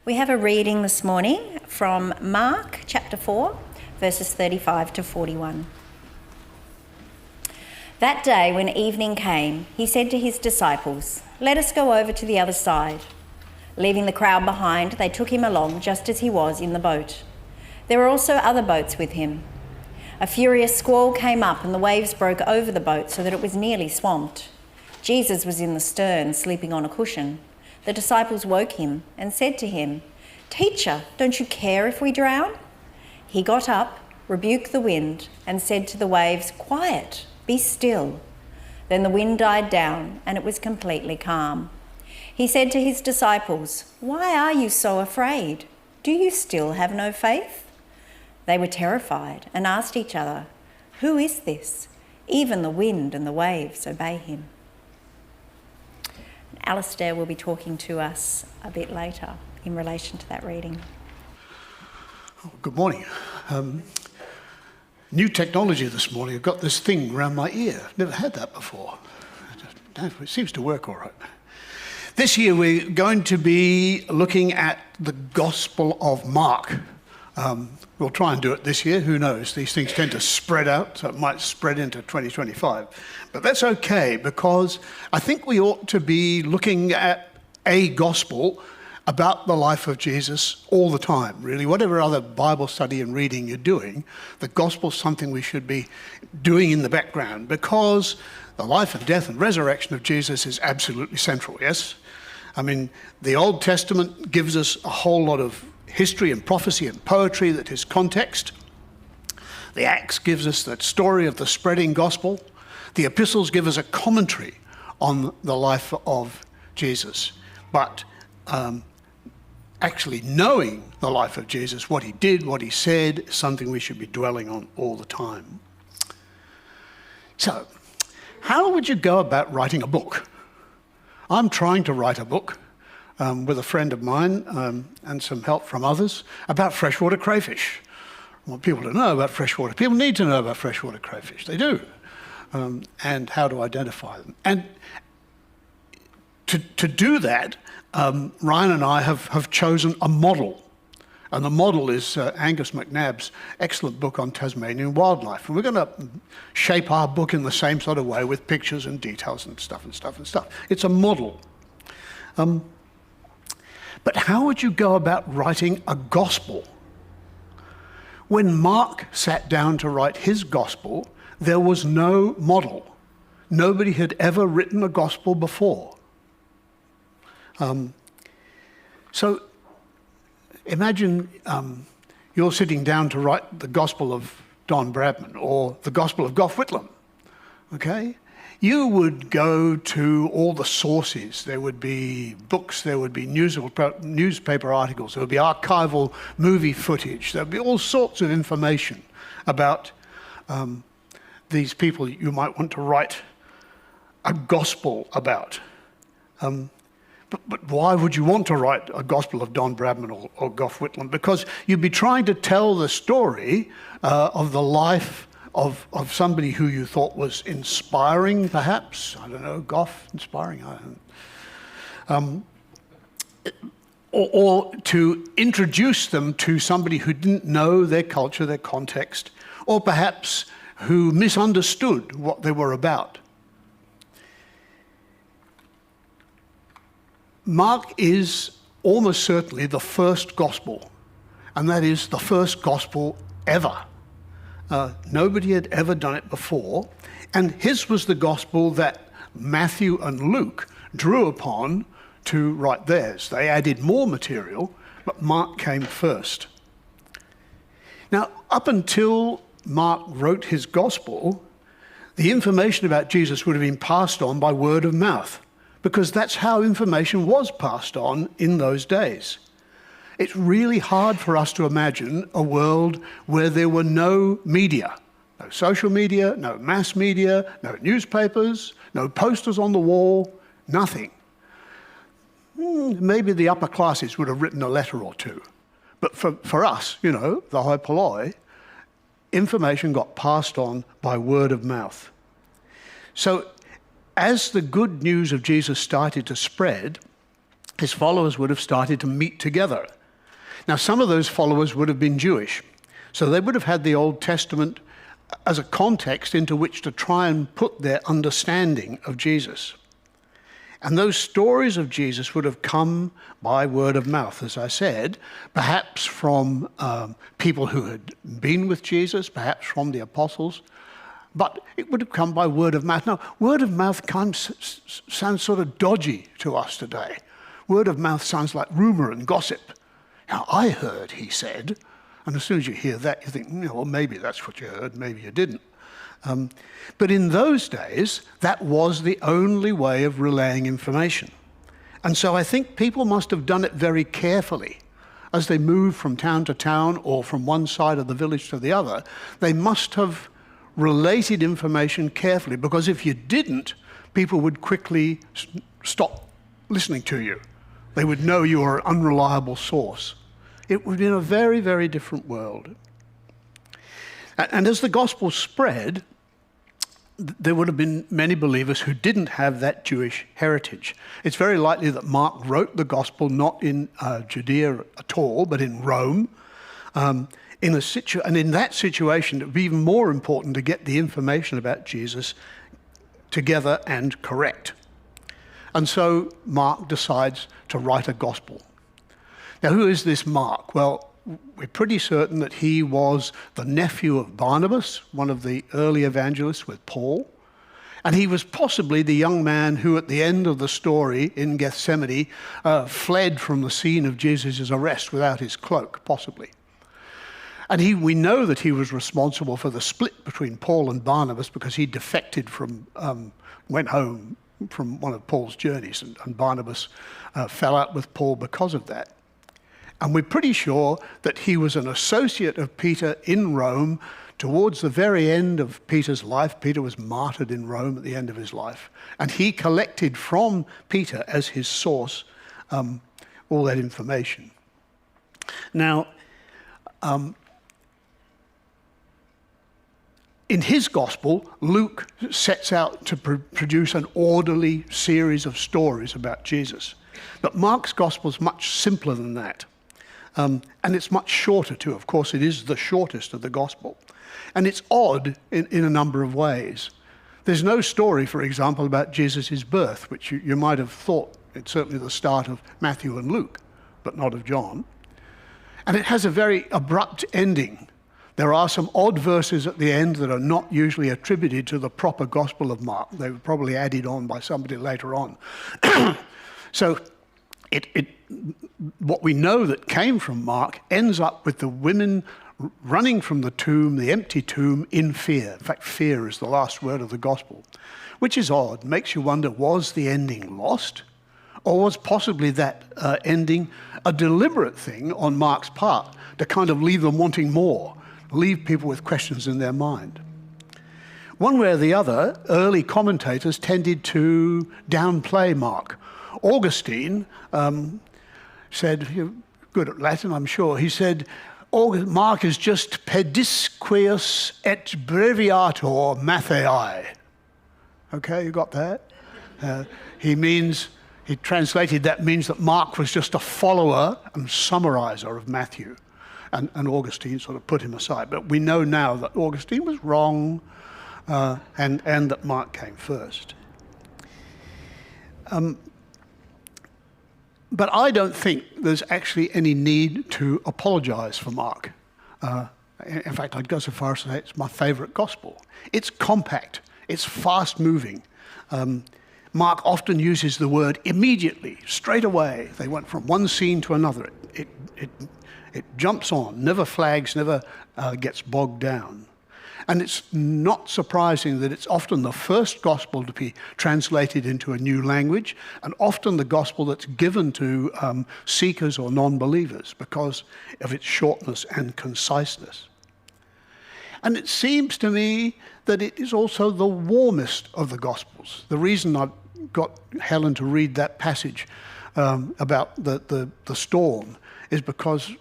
We have a reading this morning from Mark chapter 4, verses 35 to 41. That day when evening came, he said to his disciples, "Let us go over to the other side." Leaving the crowd behind, they took him along just as he was in the boat. There were also other boats with him. A furious squall came up and the waves broke over the boat so that it was nearly swamped. Jesus was in the stern, sleeping on a cushion. The disciples woke him and said to him, "Teacher, don't you care if we drown?" He got up, rebuked the wind, and said to the waves, "Quiet, be still." Then the wind died down and it was completely calm. He said to his disciples, "Why are you so afraid? Do you still have no faith?" They were terrified and asked each other, "Who is this? Even the wind and the waves obey him." Alastair will be talking to us a bit later in relation to that reading. Good morning. New technology this morning. I've got this thing around my ear. I've never had that before. It seems to work all right. This year we're going to be looking at the Gospel of Mark. We'll try and do it this year. Who knows? These things tend to spread out, so it might spread into 2025. But that's okay, because I think we ought to be looking at a gospel about the life of Jesus all the time, really. Whatever other Bible study and reading you're doing, the gospel's something we should be doing in the background, because the life and death and resurrection of Jesus is absolutely central, yes? I mean, the Old Testament gives us a whole lot of history and prophecy and poetry that is context. The Acts gives us that story of the spreading gospel. The epistles give us a commentary on the life of Jesus. But actually knowing the life of Jesus, what he did, what he said, is something we should be dwelling on all the time. So, how would you go about writing a book? I'm trying to write a book with a friend of mine and some help from others about freshwater crayfish. I want people to know about freshwater. People need to know about freshwater crayfish. They do. And how to identify them. And to do that, Ryan and I have chosen a model. And the model is Angus McNabb's excellent book on Tasmanian wildlife. And we're going to shape our book in the same sort of way with pictures and details and stuff. It's a model. But how would you go about writing a gospel? When Mark sat down to write his gospel, there was no model. Nobody had ever written a gospel before. So imagine you're sitting down to write the Gospel of Don Bradman or the Gospel of Gough Whitlam, okay? You would go to all the sources. There would be books, there would be newspaper articles, there would be archival movie footage, there would be all sorts of information about these people you might want to write a gospel about. But why would you want to write a Gospel of Don Bradman or Gough Whitlam? Because you'd be trying to tell the story of the life of somebody who you thought was inspiring, perhaps. I don't know, Gough, inspiring, I don't know. Or to introduce them to somebody who didn't know their culture, their context, or perhaps who misunderstood what they were about. Mark is almost certainly the first gospel, and that is the first gospel ever. Nobody had ever done it before, and his was the gospel that Matthew and Luke drew upon to write theirs. They added more material, but Mark came first. Now, up until Mark wrote his gospel, the information about Jesus would have been passed on by word of mouth, because that's how information was passed on in those days. It's really hard for us to imagine a world where there were no media, no social media, no mass media, no newspapers, no posters on the wall, nothing. Maybe the upper classes would have written a letter or two. But for us, you know, the hoi polloi, information got passed on by word of mouth. So as the good news of Jesus started to spread, his followers would have started to meet together Now, some of those followers would have been Jewish, so they would have had the Old Testament as a context into which to try and put their understanding of Jesus. And those stories of Jesus would have come by word of mouth, as I said, perhaps from people who had been with Jesus, perhaps from the apostles, but it would have come by word of mouth. Now, word of mouth sounds sort of dodgy to us today. Word of mouth sounds like rumor and gossip. Now, I heard, he said, and as soon as you hear that, you think, well, maybe that's what you heard, maybe you didn't. But in those days, that was the only way of relaying information. And so I think people must have done it very carefully. As they moved from town to town or from one side of the village to the other, they must have related information carefully, because if you didn't, people would quickly stop listening to you. They would know you were an unreliable source. It would be in a very, very different world. And as the gospel spread, there would have been many believers who didn't have that Jewish heritage. It's very likely that Mark wrote the gospel not in Judea at all, but in Rome. And in that situation, it would be even more important to get the information about Jesus together and correct. And so Mark decides to write a gospel. Now, who is this Mark? Well, we're pretty certain that he was the nephew of Barnabas, one of the early evangelists with Paul. And he was possibly the young man who, at the end of the story in Gethsemane, fled from the scene of Jesus' arrest without his cloak, possibly. And we know that he was responsible for the split between Paul and Barnabas, because he defected went home from one of Paul's journeys, and Barnabas fell out with Paul because of that. And we're pretty sure that he was an associate of Peter in Rome towards the very end of Peter's life. Peter was martyred in Rome at the end of his life. And he collected from Peter as his source all that information. Now, in his gospel, Luke sets out to produce an orderly series of stories about Jesus. But Mark's gospel is much simpler than that. And it's much shorter too. Of course, it is the shortest of the gospel. And it's odd in a number of ways. There's no story, for example, about Jesus' birth, which you might have thought it's certainly the start of Matthew and Luke, but not of John. And it has a very abrupt ending. There are some odd verses at the end that are not usually attributed to the proper Gospel of Mark. They were probably added on by somebody later on. So what we know that came from Mark ends up with the women running from the tomb, the empty tomb, in fear. In fact, fear is the last word of the Gospel, which is odd. Makes you wonder, was the ending lost? Or was possibly that ending a deliberate thing on Mark's part to kind of leave them wanting more? Leave people with questions in their mind. One way or the other, early commentators tended to downplay Mark. Augustine said, you're good at Latin, I'm sure, he said, Mark is just pedisqueus et breviator Matthei. Okay, you got that? He translated that means that Mark was just a follower and summarizer of Matthew. And Augustine sort of put him aside. But we know now that Augustine was wrong and that Mark came first. But I don't think there's actually any need to apologize for Mark. In fact, I'd go so far as to say it's my favorite gospel. It's compact. It's fast-moving. Mark often uses the word immediately, straight away. They went from one scene to another. It jumps on, never flags, never gets bogged down. And it's not surprising that it's often the first gospel to be translated into a new language, and often the gospel that's given to seekers or non-believers because of its shortness and conciseness. And it seems to me that it is also the warmest of the gospels. The reason I've got Helen to read that passage about the storm is because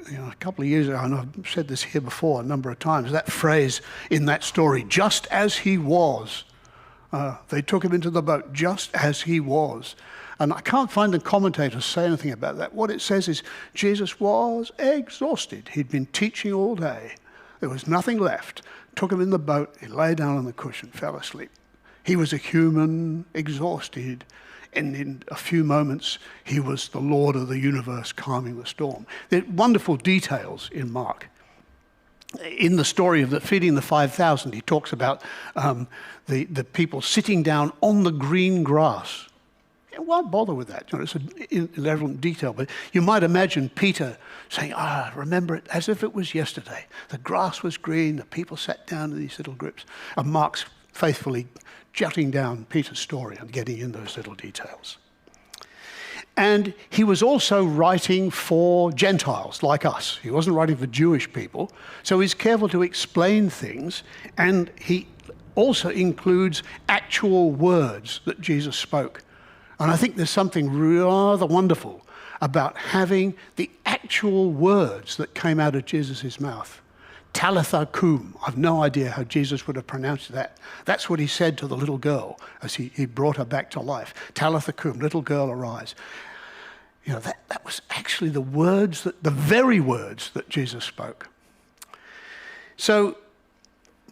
a couple of years ago, and I've said this here before a number of times, that phrase in that story, just as he was, they took him into the boat just as he was. And I can't find the commentators say anything about that. What it says is Jesus was exhausted. He'd been teaching all day. There was nothing left. Took him in the boat. He lay down on the cushion, fell asleep. He was a human, exhausted, and in a few moments, he was the Lord of the universe calming the storm. There are wonderful details in Mark. In the story of the feeding the 5,000, he talks about the people sitting down on the green grass. Why bother with that? It's an irrelevant detail, but you might imagine Peter saying, remember it as if it was yesterday. The grass was green, the people sat down in these little groups. And Mark's faithfully jotting down Peter's story and getting in those little details. And he was also writing for Gentiles like us. He wasn't writing for Jewish people. So he's careful to explain things. And he also includes actual words that Jesus spoke. And I think there's something rather wonderful about having the actual words that came out of Jesus' mouth. Talitha cum. I've no idea how Jesus would have pronounced that. That's what he said to the little girl as he brought her back to life. Talitha cum, little girl, arise. That was actually the very words that Jesus spoke. So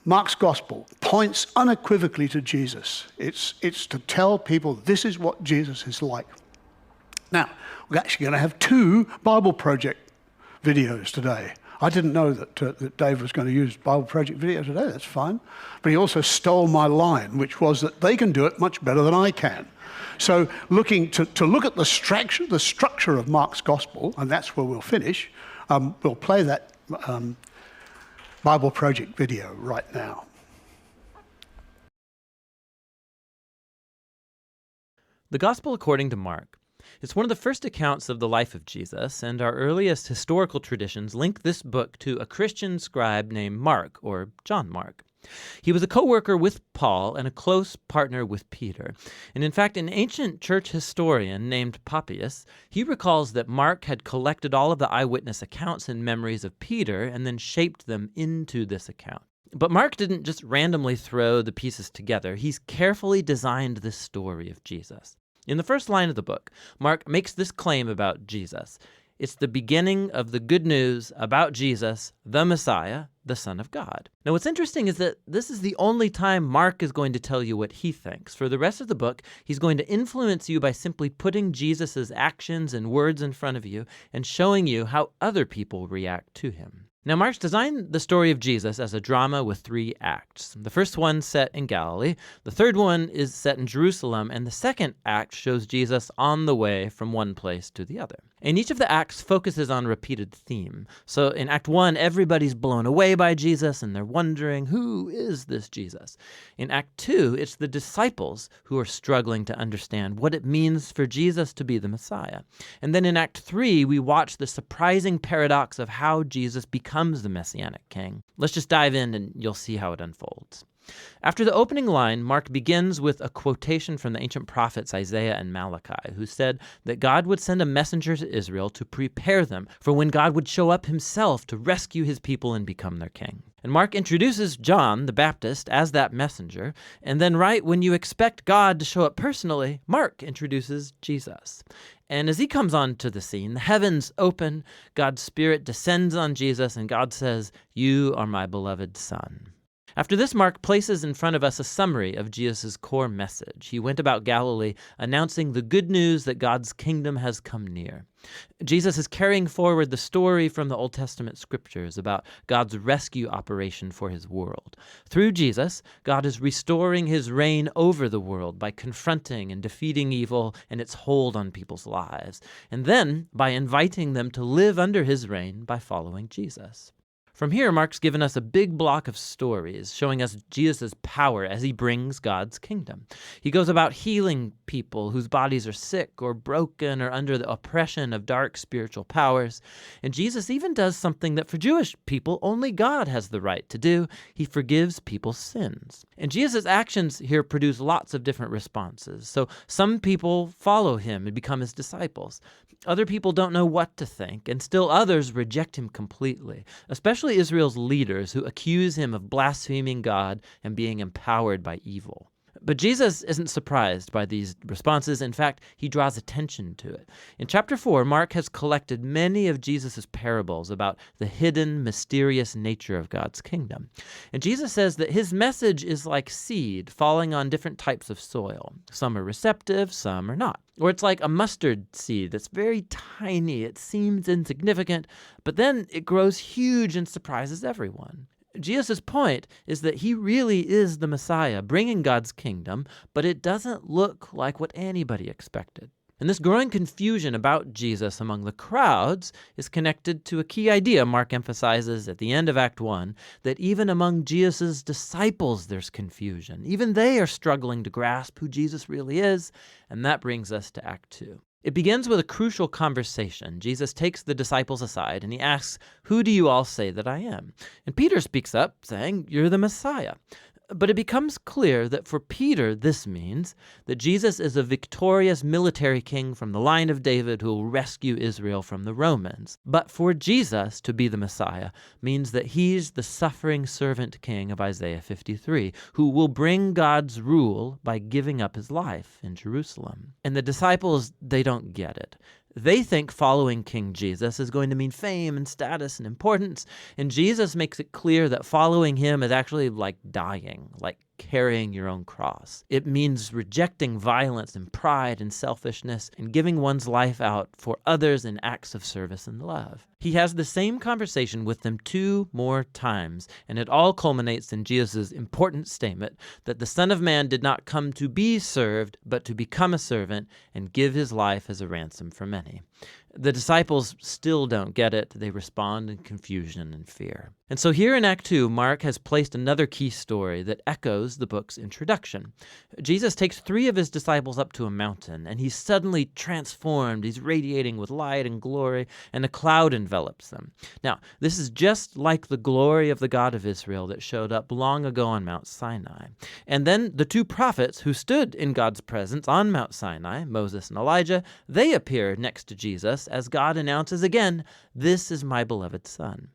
Mark's gospel points unequivocally to Jesus. It's to tell people this is what Jesus is like. Now, we're actually going to have 2 Bible Project videos today. I didn't know that Dave was going to use Bible Project video today. That's fine. But he also stole my line, which was that they can do it much better than I can. So looking to look at the structure of Mark's gospel, and that's where we'll finish, we'll play that Bible Project video right now. The Gospel according to Mark. It's one of the first accounts of the life of Jesus, and our earliest historical traditions link this book to a Christian scribe named Mark, or John Mark. He was a co-worker with Paul and a close partner with Peter. And in fact, an ancient church historian named Papias, he recalls that Mark had collected all of the eyewitness accounts and memories of Peter and then shaped them into this account. But Mark didn't just randomly throw the pieces together. He's carefully designed this story of Jesus. In the first line of the book, Mark makes this claim about Jesus. It's the beginning of the good news about Jesus, the Messiah, the Son of God. Now, what's interesting is that this is the only time Mark is going to tell you what he thinks. For the rest of the book, he's going to influence you by simply putting Jesus' actions and words in front of you and showing you how other people react to him. Now, Mark's designed the story of Jesus as a drama with 3 acts. The first one set in Galilee, the third one is set in Jerusalem, and the second act shows Jesus on the way from one place to the other. And each of the acts focuses on a repeated theme. So in Act 1, everybody's blown away by Jesus, and they're wondering, who is this Jesus? In Act 2, it's the disciples who are struggling to understand what it means for Jesus to be the Messiah. And then in Act 3, we watch the surprising paradox of how Jesus becomes the Messianic King. Let's just dive in and you'll see how it unfolds. After the opening line, Mark begins with a quotation from the ancient prophets Isaiah and Malachi, who said that God would send a messenger to Israel to prepare them for when God would show up himself to rescue his people and become their king. And Mark introduces John the Baptist as that messenger, and then right when you expect God to show up personally, Mark introduces Jesus. And as he comes onto the scene, the heavens open, God's Spirit descends on Jesus, and God says, "You are my beloved Son." After this, Mark places in front of us a summary of Jesus' core message. He went about Galilee announcing the good news that God's kingdom has come near. Jesus is carrying forward the story from the Old Testament scriptures about God's rescue operation for his world. Through Jesus, God is restoring his reign over the world by confronting and defeating evil and its hold on people's lives, and then by inviting them to live under his reign by following Jesus. From here, Mark's given us a big block of stories showing us Jesus' power as he brings God's kingdom. He goes about healing people whose bodies are sick or broken or under the oppression of dark spiritual powers. And Jesus even does something that for Jewish people only God has the right to do. He forgives people's sins. And Jesus' actions here produce lots of different responses. So some people follow him and become his disciples. Other people don't know what to think, and still others reject him completely, especially Israel's leaders who accuse him of blaspheming God and being empowered by evil. But Jesus isn't surprised by these responses. In fact, he draws attention to it. In chapter 4, Mark has collected many of Jesus' parables about the hidden, mysterious nature of God's kingdom. And Jesus says that his message is like seed falling on different types of soil. Some are receptive, some are not. Or it's like a mustard seed that's very tiny. It seems insignificant, but then it grows huge and surprises everyone. Jesus' point is that he really is the Messiah, bringing God's kingdom, but it doesn't look like what anybody expected. And this growing confusion about Jesus among the crowds is connected to a key idea Mark emphasizes at the end of Act 1, that even among Jesus' disciples there's confusion. Even they are struggling to grasp who Jesus really is, and that brings us to Act 2. It begins with a crucial conversation. Jesus takes the disciples aside and he asks, "Who do you all say that I am?" And Peter speaks up, saying, "You're the Messiah." But it becomes clear that for Peter, this means that Jesus is a victorious military king from the line of David who will rescue Israel from the Romans. But for Jesus to be the Messiah means that he's the suffering servant king of Isaiah 53, who will bring God's rule by giving up his life in Jerusalem. And the disciples, they don't get it. They think following King Jesus is going to mean fame and status and importance, and Jesus makes it clear that following him is actually like dying, like carrying your own cross. It means rejecting violence and pride and selfishness and giving one's life out for others in acts of service and love. He has the same conversation with them 2 more times, and it all culminates in Jesus' important statement that the Son of Man did not come to be served, but to become a servant and give his life as a ransom for many. The disciples still don't get it. They respond in confusion and fear. And so here in Act 2, Mark has placed another key story that echoes the book's introduction. Jesus takes 3 of his disciples up to a mountain, and he's suddenly transformed. He's radiating with light and glory, and a cloud envelops them. Now, this is just like the glory of the God of Israel that showed up long ago on Mount Sinai. And then the 2 prophets who stood in God's presence on Mount Sinai, Moses and Elijah, they appear next to Jesus as God announces again, "This is my beloved Son."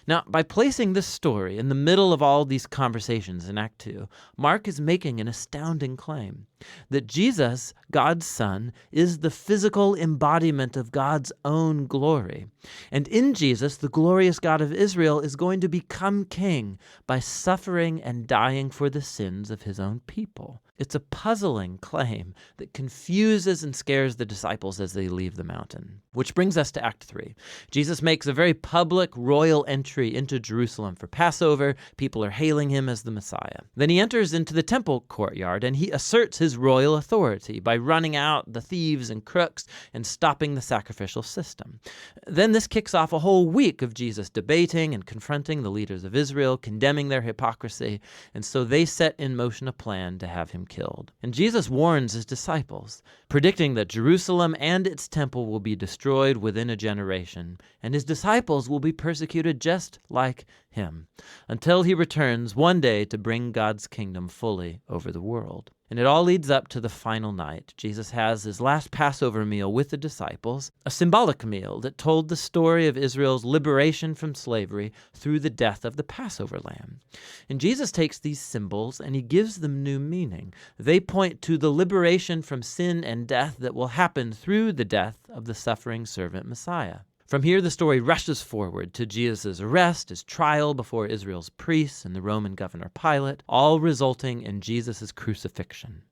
Now, by placing this story in the middle of all these conversations in Act 2, Mark is making an astounding claim that Jesus, God's Son, is the physical embodiment of God's own glory. And in Jesus, the glorious God of Israel is going to become king by suffering and dying for the sins of his own people. It's a puzzling claim that confuses and scares the disciples as they leave the mountain. Which brings us to Act 3. Jesus makes a very public royal entry into Jerusalem for Passover. People are hailing him as the Messiah. Then he enters into the temple courtyard and he asserts his royal authority by running out the thieves and crooks and stopping the sacrificial system. Then this kicks off a whole week of Jesus debating and confronting the leaders of Israel, condemning their hypocrisy, and so they set in motion a plan to have him killed. And Jesus warns his disciples, predicting that Jerusalem and its temple will be destroyed within a generation, and his disciples will be persecuted just like him, until he returns one day to bring God's kingdom fully over the world. And it all leads up to the final night. Jesus has his last Passover meal with the disciples, a symbolic meal that told the story of Israel's liberation from slavery through the death of the Passover lamb. And Jesus takes these symbols and he gives them new meaning. They point to the liberation from sin and death that will happen through the death of the suffering servant Messiah. From here, the story rushes forward to Jesus' arrest, his trial before Israel's priests and the Roman governor Pilate, all resulting in Jesus' crucifixion.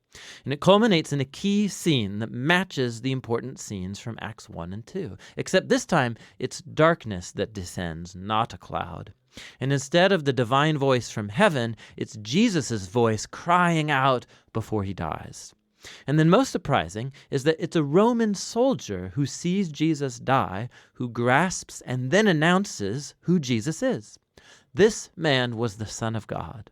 And it culminates in a key scene that matches the important scenes from Acts 1 and 2, except this time it's darkness that descends, not a cloud. And instead of the divine voice from heaven, it's Jesus' voice crying out before he dies. And then most surprising is that it's a Roman soldier who sees Jesus die, who grasps and then announces who Jesus is. This man was the Son of God.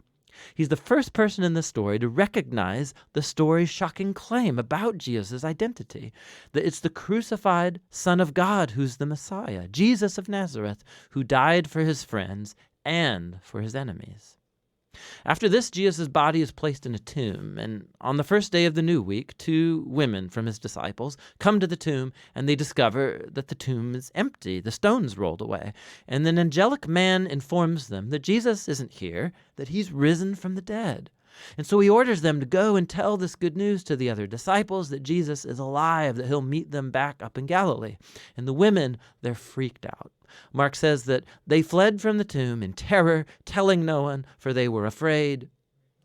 He's the first person in the story to recognize the story's shocking claim about Jesus' identity, that it's the crucified Son of God who's the Messiah, Jesus of Nazareth, who died for his friends and for his enemies. After this, Jesus' body is placed in a tomb, and on the first day of the new week, 2 women from his disciples come to the tomb, and they discover that the tomb is empty, the stone's rolled away, and an angelic man informs them that Jesus isn't here, that he's risen from the dead. And so he orders them to go and tell this good news to the other disciples that Jesus is alive, that he'll meet them back up in Galilee. And the women, they're freaked out. Mark says that they fled from the tomb in terror, telling no one, for they were afraid.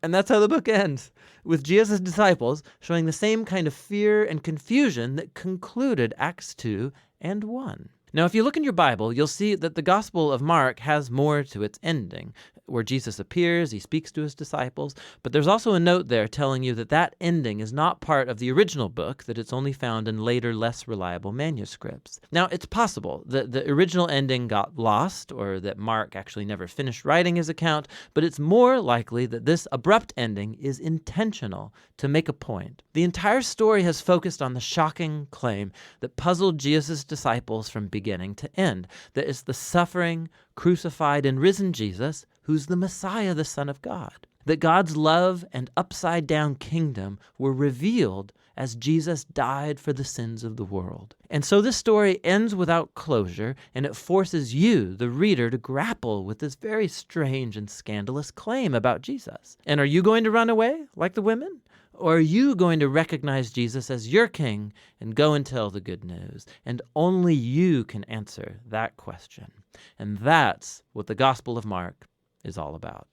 And that's how the book ends, with Jesus' disciples showing the same kind of fear and confusion that concluded Acts 2 and 1. Now, if you look in your Bible, you'll see that the Gospel of Mark has more to its ending, where Jesus appears, he speaks to his disciples, but there's also a note there telling you that that ending is not part of the original book, that it's only found in later, less reliable manuscripts. Now, it's possible that the original ending got lost, or that Mark actually never finished writing his account, but it's more likely that this abrupt ending is intentional to make a point. The entire story has focused on the shocking claim that puzzled Jesus' disciples from beginning to end, that it's the suffering, crucified, and risen Jesus who's the Messiah, the Son of God. That God's love and upside-down kingdom were revealed as Jesus died for the sins of the world. And so this story ends without closure, and it forces you, the reader, to grapple with this very strange and scandalous claim about Jesus. And are you going to run away like the women? Or are you going to recognize Jesus as your king and go and tell the good news? And only you can answer that question. And that's what the Gospel of Mark is all about.